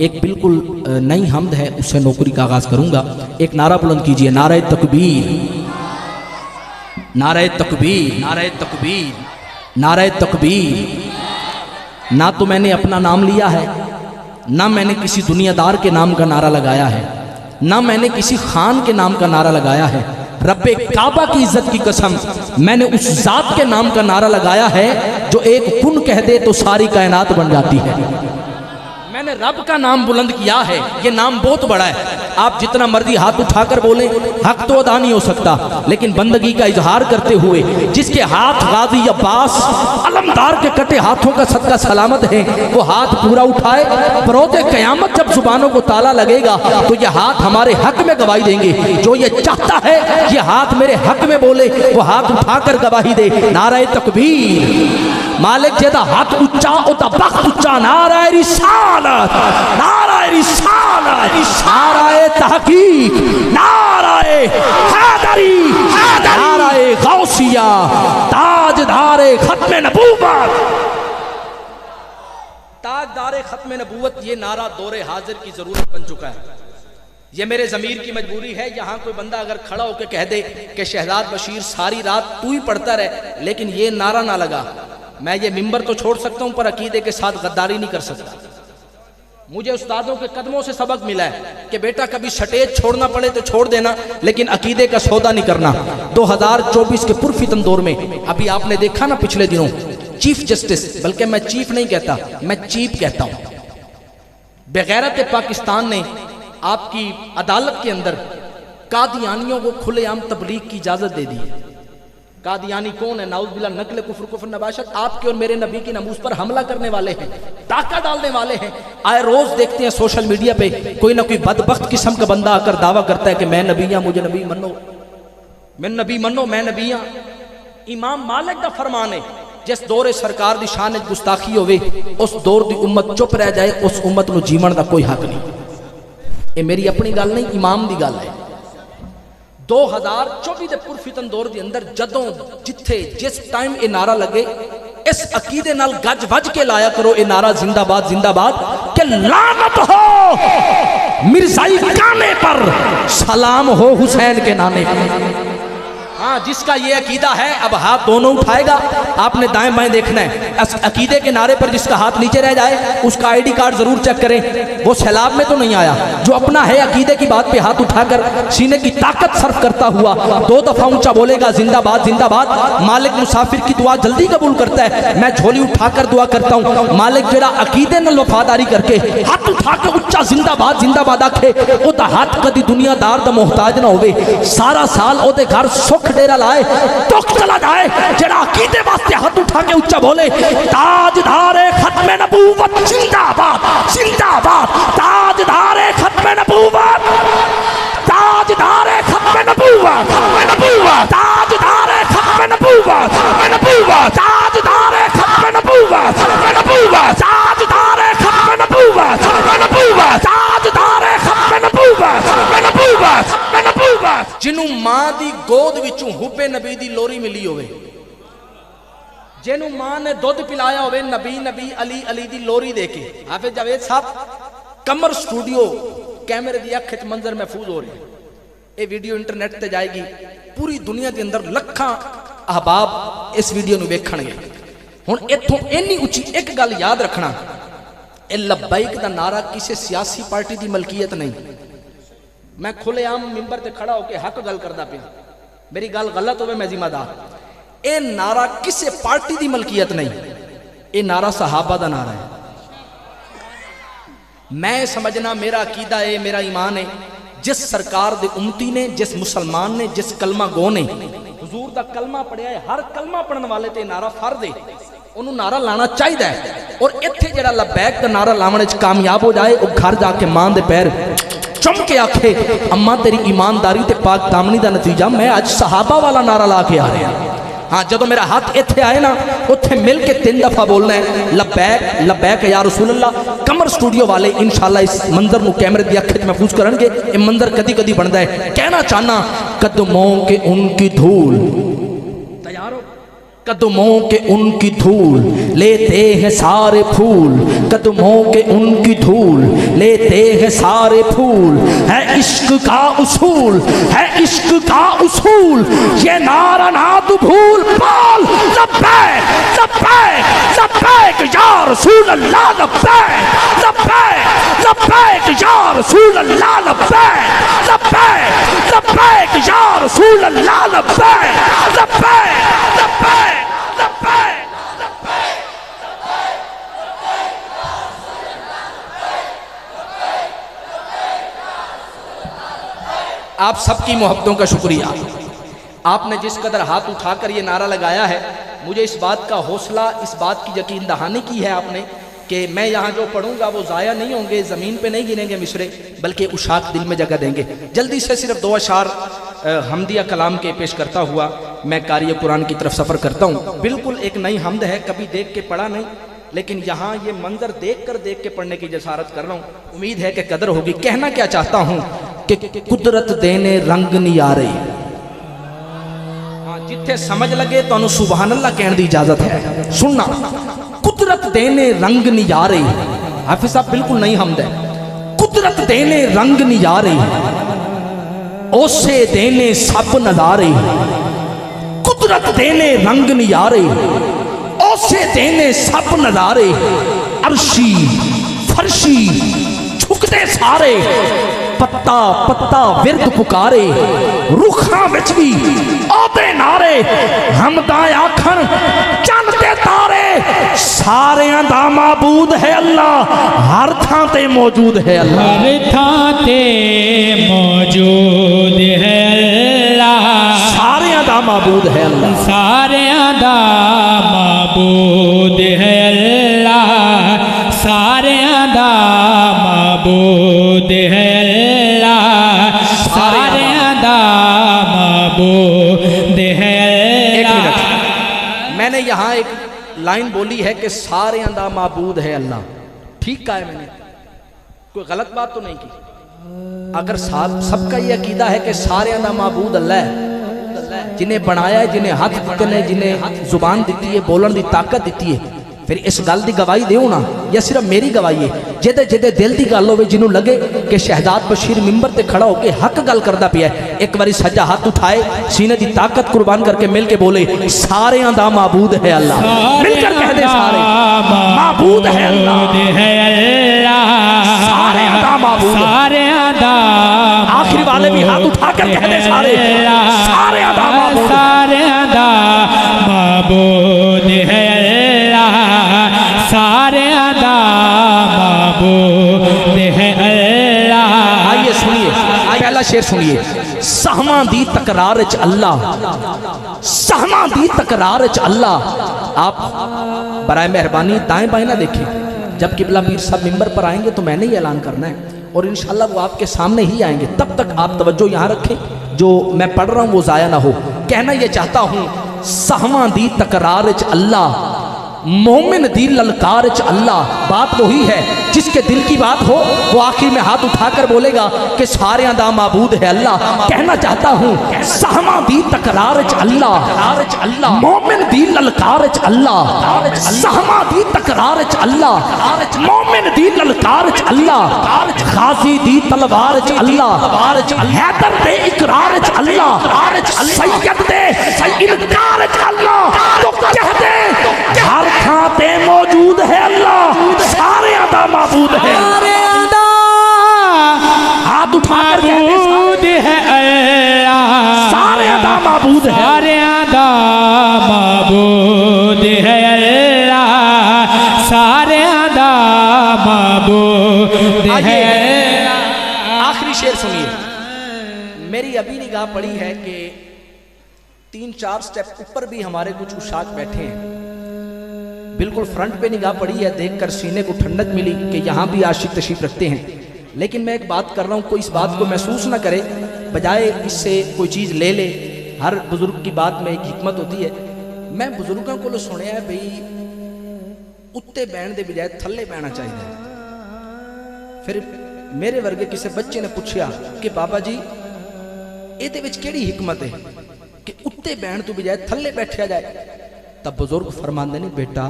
एक बिल्कुल नई हमद है, उससे नौकरी का आगाज़ करूँगा। एक नारा बुलंद कीजिए, नारे तकबीर, नारे तकबीर, नारे तकबीर, नारे तकबीर। ना तो मैंने अपना नाम लिया है, ना मैंने किसी दुनियादार के नाम का नारा लगाया है, ना मैंने किसी खान के नाम का नारा लगाया है। रब्बे काबा की इज्जत की कसम, मैंने उस जात के नाम का नारा लगाया है जो एक कुन कह दे तो सारी कायनात बन जाती है। मैंने रब का नाम बुलंद किया है। ये नाम बहुत बड़ा है। आप जितना मर्जी हाथ उठाकर बोलें, हक तो अदा नहीं हो सकता, लेकिन बंदगी का इजहार करते हुए जिसके हाथ गाजी अब्बास अलमदार के कटे हाथों का सदका सलामत है, वो हाथ पूरा उठाए। बरोज़े क़यामत जब जुबानों को ताला लगेगा तो ये हाथ हमारे हक में गवाही देंगे। जो ये चाहता है ये हाथ मेरे हक में बोले, वो हाथ उठाकर गवाही दे। नारे तकबीर। मालिक जेदा हाथ उच्चा ओदा वक्त उच्चा। नारे रिसालत, नारे रिसालत, नारे तहकीक, नारे हैदरी, नारे गौसिया, ताजदारे खत्मे नबूवत, ताजदारे खत्मे नबूवत। ये नारा दौरे हाजिर की जरूरत बन चुका है। ये मेरे ज़मीर की मजबूरी है। यहाँ कोई बंदा अगर खड़ा होकर कह दे कि शहजाद बशीर सारी रात तू ही पढ़ता रहे, लेकिन ये नारा ना लगा, मैं ये मिंबर तो छोड़ सकता हूँ पर अकीदे के साथ गद्दारी नहीं कर सकता। मुझे उस्तादों के कदमों से सबक मिला है कि बेटा कभी स्टेज छोड़ना पड़े तो छोड़ देना, लेकिन अकीदे का सौदा नहीं करना। 2024 के पुरफितन दौर में अभी आपने देखा ना पिछले दिनों चीफ जस्टिस, बल्कि मैं चीफ नहीं कहता, मैं चीफ कहता हूँ, बेगैरत पाकिस्तान ने आपकी अदालत के अंदर कादियानियों को खुलेआम तबलीग की इजाजत दे दी है। कादियानी कौन है? नाउज़ुबिल्लाह, नकल कुफ्र नबाशत, आपके और मेरे नबी की नमूज पर हमला करने वाले हैं, डाका डालने वाले हैं। आए रोज देखते हैं सोशल मीडिया पे कोई ना कोई बदबख्त किस्म का बंदा आकर दावा करता है कि मैं नबी हां, मुझे नबी मनो, मैं नबी मनो, मैं नबी हां। इमाम मालिक का फरमान है, जिस दौरे सरकार दी शान गुस्ताखी होवे उस दौर दी उम्मत चुप रह जाए, उस उम्मत नूं जीवन का कोई हक नहीं। ये मेरी अपनी गल नहीं, इमाम दी गल है। 2024 के पुरफितन दौर के अंदर जदों जिथे जिस टाइम ये नारा लगे, इस अकीदे नाल गज वज के लाया करो ये नारा, जिंदाबाद जिंदाबाद, के लानत हो मिर्जाई गाने पर, सलाम हो हुसैन के नाने पर। हाँ, जिसका ये अकीदा है अब हाथ दोनों उठाएगा। आपने दाएं बाएं देखना है। इस अकीदे के नारे पर जिसका हाथ नीचे रह जाए उसका आईडी कार्ड जरूर चेक करें, वो सैलाब में तो नहीं आया। जो अपना है अकीदे की बात पे हाथ उठाकर सीने की ताकत सर्फ करता हुआ 2 दफा ऊंचा बोलेगा जिंदाबाद जिंदाबाद। मालिक मुसाफिर की दुआ जल्दी कबूल करता है। मैं झोली उठाकर दुआ करता हूँ, मालिक जेड़ा अकीदे नाल वफादारी करके हाथ उठा के उच्चा जिंदाबाद जिंदाबाद आखे, ओदा हाथ कदी दुनियादार दा मोहताज ना होवे। सारा साल ओदे घर सुख डेरा लाए, दुख चला जाए। जेड़ा अकीदे वास्ते हाथ उठा के उच्चा बोले ताजदारे खत्मे नबूवत जिंदाबाद जिंदाबाद, ताजदारे खत्मे नबूवत, ताजदारे खत्मे नबूवत, ताजदारे खत्मे नबूवत, ताजदारे खत्मे नबूवत, ताजदारे खत्मे नबूवत, ताजदारे खत्मे नबूवत। जिन्हों मां दी गोद विचों हुब्बे नबी दी लोरी मिली होवे, जिन्हों मां ने दुध पिलाया होवे नबी नबी अली अली दी लोरी देके। हाफिज जावेद साहब, कमर स्टूडियो कैमरे दी अख च मंजर महफूज हो रही है। ये वीडियो इंटरनेट ते जाएगी, पूरी दुनिया के अंदर लखां अहबाब इस वीडियो नूं वेखणगे। हुण इत्थों इन्नी उच्ची एक गल याद रखना, ए लब्बैक दा नारा किसी सियासी पार्टी की मलकीयत नहीं। मैं खुलेआम मिंबर ते खड़ा होकर हक गल करदा पिया, मेरी गल गलत होवे मैं जिम्मेदार। ये नारा किसी पार्टी की मलकीयत नहीं, ये नारा सहाबा दा नारा है। मैं समझना मेरा अकीदा है, मेरा ईमान है, जिस सरकार दे उम्मती ने, जिस मुसलमान ने, जिस कलमा गो ने हुजूर दा कलमा पढ़िया है, हर कलमा पढ़ने वाले ते नारा फर्ज है, उन्होंने नारा लाना चाहिए। और इत्थे जेड़ा लब्बैक दा नारा लाने च कामयाब हो जाए, वो घर जाके मां दे पैर चुम के आखे अम्मा तेरी ईमानदारी ते पाक दामनी का नतीजा मैं आज सहाबा वाला नारा ला के आ रहा। हाँ, जो मेरा हाथ इत्थे आए ना, उत्थे मिल के 3 दफा बोलना है लब्बैक लब्बैक या रसूल अल्लाह। कमर स्टूडियो वाले इंशाअल्लाह इस मंजर को कैमरे की अख च महफूज करेंगे। ये मंजर कदी कदी बनता है। कहना चाहना कदमों के उनकी धूल, तैयार हो कदमों के उनकी धूल लेते हैं सारे फूल, कदमों के उनकी धूल लेते हैं सारे फूल। है इश्क का उसूल, है इश्क का उसूल, ये नारा ना तू भूल। बोल लब्बैक लब्बैक लब्बैक या रसूल अल्लाह, लब्बैक लब्बैक लब्बैक या रसूल अल्लाह, लब्बैक लब्बैक लब्बैक या रसूल अल्लाह, लब्बैक लब्बैक लब्बैक। आप सबकी मोहब्बतों का शुक्रिया। आपने जिस कदर हाथ उठाकर ये नारा लगाया है, मुझे इस बात का हौसला, इस बात की यकीन दहानी की है आपने कि मैं यहाँ जो पढ़ूंगा वो ज़ाया नहीं होंगे, ज़मीन पे नहीं गिनेंगे मिसरे, बल्कि उशाक दिल में जगह देंगे। जल्दी से सिर्फ 2 अशार हमदिया कलाम के पेश करता हुआ मैं कारी कुरान की तरफ सफ़र करता हूँ। बिल्कुल एक नई हमद है, कभी देख के पढ़ा नहीं, लेकिन यहाँ ये मंजर देख के पढ़ने की जसारत कर रहा हूँ। उम्मीद है कि कदर होगी। कहना क्या चाहता हूँ कि कुदरत देने रंग नियारे, हाँ जिथे समझ लगे तो सुबहान अल्लाह कहने की इजाजत है। सुनना, कुदरत देने रंग नियारे, हाफिज साहब बिल्कुल नहीं हमद है। कुदरत देने रंग नियारे, ओसे देने सब नजारे, कुदरत देने रंग नियारे, ओसे देने सब नजारे। अर्शी फरशी झुकते सारे, पत्ता पत्ता विरद पुकारे, रुखा बिच भी आते नारे, हमदा आखन चंदते तारे। सारियां दा माबूद है अल्लाह, हर थां ते मौजूद है अल्लाह, हर थां ते मौजूद है अल्लाह। सारियां दा माबूद है अल्लाह, सारियां दा माबूद है अल्लाह, सारियां दा माबूद है अल्लाह, सारियां दा माबूद है अल्लाह। मैंने यहाँ एक लाइन बोली है कि सारियां दा माबूद है अल्लाह, ठीक कहा है मैंने, कोई गलत बात तो नहीं की। अगर सबका ये अकीदा है कि सारियां दा माबूद अल्लाह है, जिन्हें बनाया है, जिन्हें हाथ दिते ने, जिन्हें जुबान दी है, बोलन की ताकत दी है, फिर इस गल की गवाही दो ना, या सिर्फ मेरी गवाही है? जिदे जिदे दिल की गल हो, जिन्होंने लगे कि शहजाद बशीर मिंबर ते खड़ा होकर हक गल करता पिया, एक बारी सज्जा हाथ उठाए, सीने की ताकत कुर्बान करके मिल के बोले सारियां दा माबूद है अल्लाह। मिलकर कह दे सारे माबूद है अल्लाह, सारियां दा माबूद, सारियां दा। आखिरी वाले भी हाथ उठाकर कह दे सारे सारियां दा माबूद, सारियां दा माबूद है अल्लाह, सारियां दा माबूद है अल्लाह। आइए सुनिए, पहला शेर सुनिए। सहमा दी तकरार च अल्लाह, सहमा दी तकरार च अल्लाह। आप बराए मेहरबानी दाएं बाएं ना देखें, जब किबला पीर साहब मिंबर पर आएंगे तो मैंने ही ऐलान करना है और इंशाल्लाह वो आपके सामने ही आएंगे। तब तक आप तवज्जो यहाँ रखें, जो मैं पढ़ रहा हूँ वो ज़ाया ना हो। कहना ये चाहता हूँ, सहमा दी तकरार च अल्लाह, मोमिन दी ललकार च अल्लाह। बात वही है, जिसके दिल की बात हो वो आखिर में हाथ उठाकर बोलेगा कि सारियां दा माबूद है अल्लाह। कहना चाहता हूँ, सहमा दी तकरार च अल्लाह, मोमिन दी ललकार च अल्लाह, सहमा दी तकरार च अल्लाह, मोमिन दी ललकार च अल्लाह, गाजी दी तलवार च अल्लाह, हैदर दे इकरार च अल्लाह, सैयद दे इनकार च अल्लाह। तो कह दे हर थां ते मौजूद है अल्लाह, सारियां दा माबूद है, हाथ उठाकर माबूद है अल्लाह, सारियां दा माबूद है, सारियां दा माबूद है अल्लाह, सारियां दा माबूद है। आखिरी शेर सुनिए। मेरी अभी निगाह पड़ी है कि 3-4 स्टेप ऊपर भी हमारे कुछ उशाक बैठे हैं, बिल्कुल फ्रंट पे निगाह पड़ी है, देखकर सीने को ठंडक मिली कि यहाँ भी आशिक तशरीफ रखते हैं। लेकिन मैं एक बात कर रहा हूँ, कोई इस बात को महसूस ना करे, बजाय इससे कोई चीज़ ले ले। हर बुजुर्ग की बात में एक हिकमत होती है। मैं बुजुर्गों को सुनिया है भाई, उत्ते बहन के बजाय थले बहना चाहिए। फिर मेरे वर्गे किसी बच्चे ने पूछा कि बाबा जी ये किहड़ी हिकमत है कि उत्ते बहन तो बजाय थले बैठा जाए। तब बुजुर्ग फरमाते ने बेटा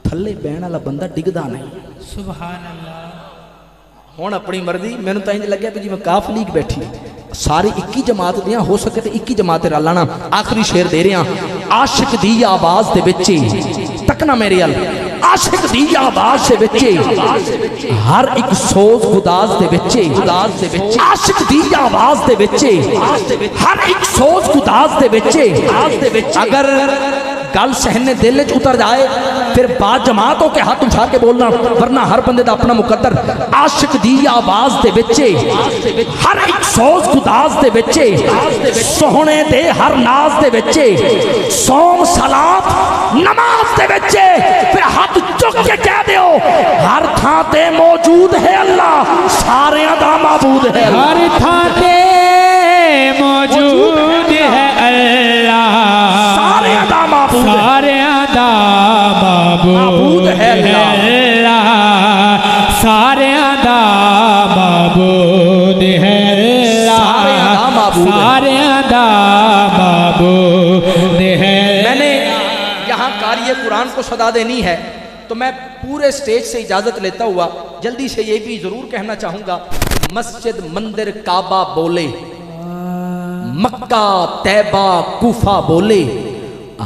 थले बहन वाला बंदा डिगदा नहीं। सुभान अल्लाह। हुण अपनी मर्जी, मैनूं तां इंज लग्या भी जिवें काफ लीग बैठी सारी 21 जमात दियां, हो सके तो 21 जमात रल लाना। आखिरी शेर दे रहे हैं, आशिक दी आवाज दे विच तकना मेरे अल, आशिक दी आवाज दे विच हर एक सोच गुदाज दे विच, आशिक दी आवाज दे विच हर एक सोच गुदाज दे विच अगर गल सहने दिल च उतर जाए फिर बाद जमात होके हाथ उठा के बोलना, वरना हर बंदे दा अपना मुकद्दर। आशिक दी आवाज दे विचे हर एक सोच गुदाज दे विचे सोहने दे हर नाज दे विचे सोम सलात नमाज दे विचे फिर हाथ चुक के कह दियो हर थां ते मौजूद है अल्लाह, सारियां दा माबूद है, हर थां ते मौजूद है अल्लाह, सारियां दा माबूद है, सारियां दा माबूद है अल्लाह, सारियां दा माबूद है अल्लाह, सारियां दा माबूद है। मैंने यहाँ कारी कुरान को सदा देनी है तो मैं पूरे स्टेज से इजाजत लेता हुआ जल्दी से ये भी जरूर कहना चाहूंगा, मस्जिद मंदिर काबा बोले, मक्का तैबा कूफा बोले,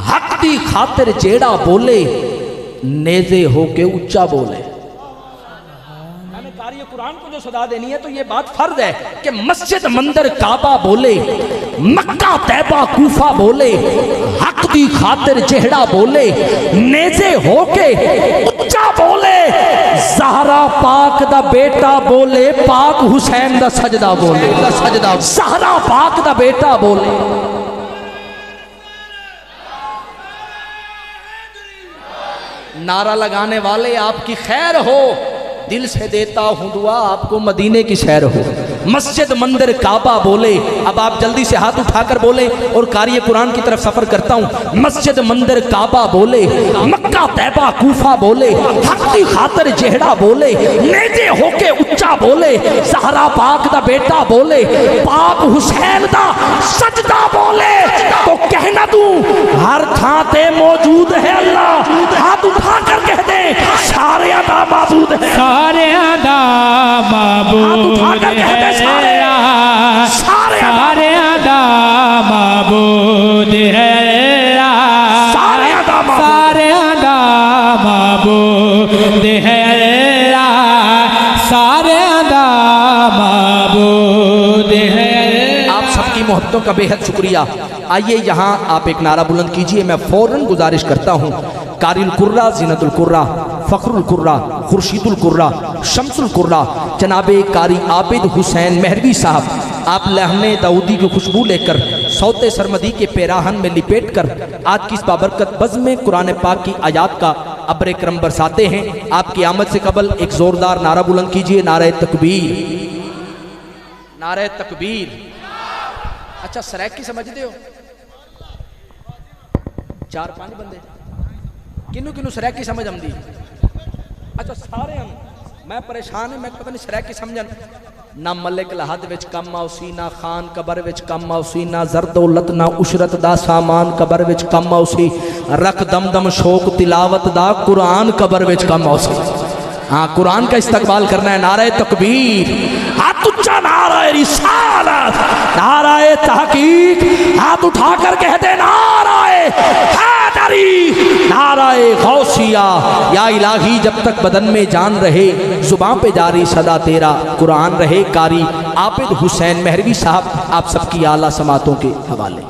हक दी खातिर जेड़ा बोले नेजे होके ऊंचा बोले। मैंने कारी कुरान को जो सदा देनी है तो ये बात फर्ज है कि मस्जिद मंदिर काबा बोले, मक्का तैबा कूफा बोले, हक दी खातिर जेड़ा बोले नेजे होके ऊंचा बोले, ज़हरा पाक दा बेटा बोले, पाक हुसैन दा सजदा बोले, ज़हरा पाक दा बेटा बोले। नारा लगाने वाले आपकी खैर हो, दिल से देता हूं दुआ आपको मदीने की सैर हो। मस्जिद मंदिर काबा बोले, अब आप जल्दी से हाथ उठाकर बोले और कारी कुरान की तरफ सफर करता हूं। मस्जिद मंदिर काबा बोले, मक्का तैबा कूफा बोले, हक दी खातिर जेहड़ा बोले नेजे होके ऊंचा बोले, ज़हरा पाक दा बेटा बोले, पाक हुसैन दा सजदा बोले, तो कहना तू हर थां ते मौजूद है अल्लाह, हाथ उठाकर कह दे सारियां दा माबूद है, सारियां दा माबूद है, सारियां दा माबूद है, सारियां दा माबूद है, सारियां दा माबूद है। आप सबकी मोहब्बतों का बेहद शुक्रिया। आइए यहाँ आप एक नारा बुलंद कीजिए, मैं फौरन गुजारिश करता हूँ कारिल कुर्रा, जीनतुल कुर्रा, फ़ख्रुल कुर्रा, खुर्शीदुल कुर्रा, शम्सुल कुर्रा जनाबे कारी आबिद हुसैन मेहरवी साहब, आप लहने दाऊदी की खुशबू लेकर सौते सरमदी के पैराहन में लिपेट कर आज की इस बाबरकत बज़्म कुरान पाक की आयात का अब्र करम बरसाते हैं। आपकी आमद से कबल एक ज़ोरदार नारा बुलंद कीजिए, नारे तकबीर, नारे तकबीर। अच्छा सराइकी समझते हो? 4-5 बंदे किनू किनू सराइकी समझ आती? अच्छा सारे हम, मैं परेशान है, मैं पता नहीं सराइकी समझन ना मलिक लहद विच कम आउसी, ना खान कबर विच कम आउसी, ना जरदौलत ना उशरत दा सामान कबर विच कम आउसी, रख दम दम शौक तिलावत दा कुरान कबर विच कम आउसी। हाँ, कुरान का इस्तकबाल करना है। नारे तकबीर, हाथ उच्चा, नारे रिसालत, नारे तहकीक, हाथ उठाकर कहते नारे हैदरी, नारे गौसिया। या इलाही जब तक बदन में जान रहे जुबान पे जारी सदा तेरा कुरान रहे। कारी आबिद हुसैन मेहरवी साहब आप सबकी आला समातों के हवाले।